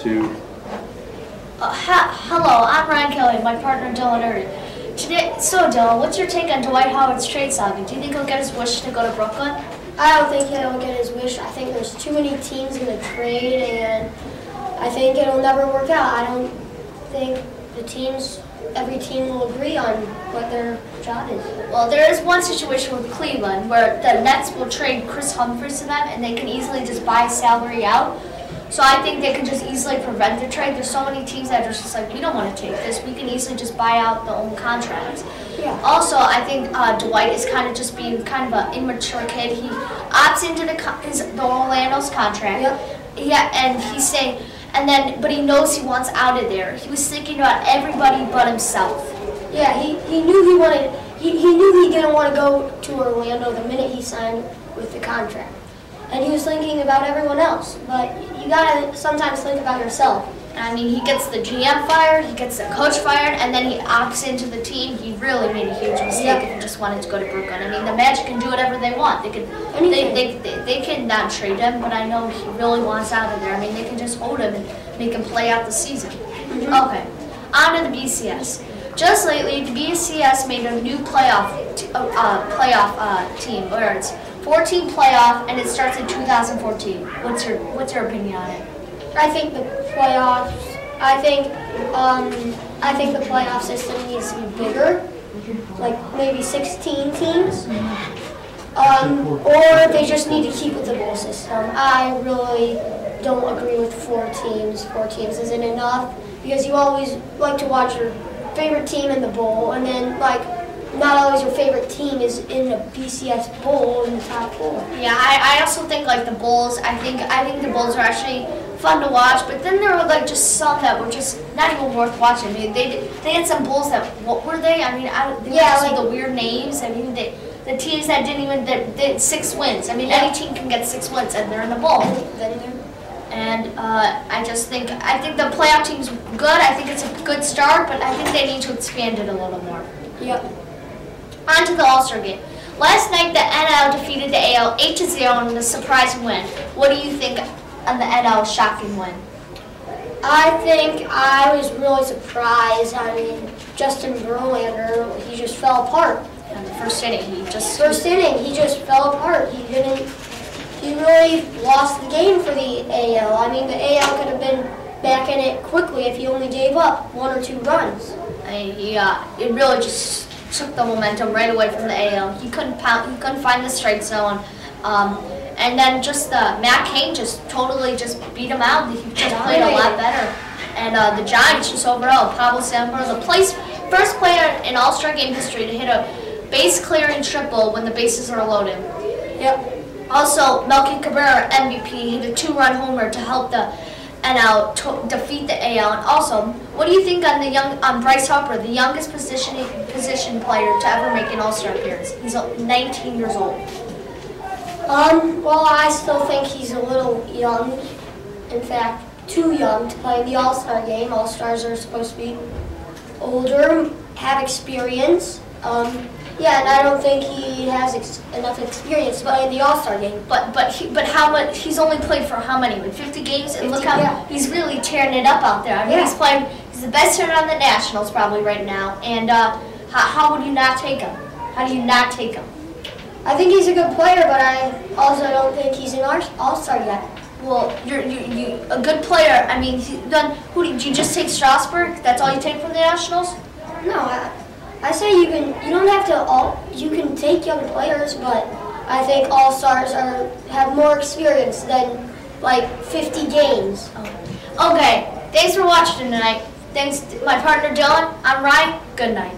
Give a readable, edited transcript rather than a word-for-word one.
to... Hello, I'm Ryan Kelly, my partner Dylan Erdy. So Dylan, what's your take on Dwight Howard's trade saga? Do you think he'll get his wish to go to Brooklyn? I don't think he'll get his wish. I think there's too many teams in the trade, and I think it'll never work out. I don't think every team will agree on what their job is. Well, there is one situation with Cleveland where the Nets will trade Chris Humphries to them, and they can easily just buy salary out. So I think they can just easily prevent the trade. There's so many teams that are just like, we don't want to take this. We can easily just buy out the own contracts. Yeah. Also, I think Dwight is kind of just being kind of an immature kid. He opts into the Orlando's contract. Yep. Yeah, and he's saying, but he knows he wants out of there. He was thinking about everybody but himself. Yeah, he knew he knew he didn't want to go to Orlando the minute he signed with the contract. And he was thinking about everyone else, but you gotta sometimes think about yourself. I mean, he gets the GM fired, he gets the coach fired, and then he opts into the team. He really made a huge mistake if he just wanted to go to Brooklyn. I mean, the Magic can do whatever they want. They can not trade him, but I know he really wants out of there. I mean, they can just hold him and make him play out the season. Okay, on to the BCS. Just lately, the BCS made a new playoff team where it's 14 playoff, and it starts in 2014. What's your opinion on it? I think the playoffs. I think the playoff system needs to be bigger, like maybe 16 teams, or they just need to keep with the bowl system. I really don't agree with 4 teams. 4 teams isn't enough because you always like to watch your favorite team in the bowl, and then not always your favorite team is in the BCS bowl in the top 4. Yeah, I also think like the bowls. I think the bowls are actually fun to watch, but then there were like just some that were just not even worth watching. I mean, they had some bowls that, what were they? I mean, they had the weird names. I mean, the teams that did 6 wins. I mean, any team can get 6 wins and they're in the bowl. And I think the playoff team's good. I think it's a good start, but I think they need to expand it a little more. Yep. On to the All-Star game. Last night, the NL defeated the AL 8-0 in a surprising win. What do you think on the NL shocking win? I think I was really surprised. I mean, Justin Verlander, he just fell apart. In the first inning, he just fell apart. He really lost the game for the AL. I mean, the AL could have been back in it quickly if he only gave up 1 or 2 runs. It really just took the momentum right away from the AL. He couldn't find the strike zone. And then just Matt Cain just totally beat him out. He just played a lot better. And the Giants just overall, Pablo Sandoval, the first player in All-Star game history to hit a base-clearing triple when the bases are loaded. Yep. Also, Melky Cabrera, MVP, hit a 2-run homer to help the NL defeat the AL. And also, what do you think on Bryce Harper, the youngest position player to ever make an All-Star appearance? He's 19 years old. Well, I still think he's a little young. In fact, too young to play in the All-Star game. All-Stars are supposed to be older, have experience. Yeah, and I don't think he has enough experience to play in the All-Star game. But how much? He's only played for how many? 50 games, and look how he's really tearing it up out there. I mean, he's the best hitter on the Nationals probably right now. And how would you not take him? How do you not take him? I think he's a good player, but I also don't think he's an All-Star yet. Well, you're a good player. I mean, who did you just take Strasburg? That's all you take from the Nationals? No, I say you don't have to you can take young players, but I think All-Stars have more experience than like 50 games. Okay, thanks for watching tonight. Thanks to my partner Dylan. I'm Ryan. Good night.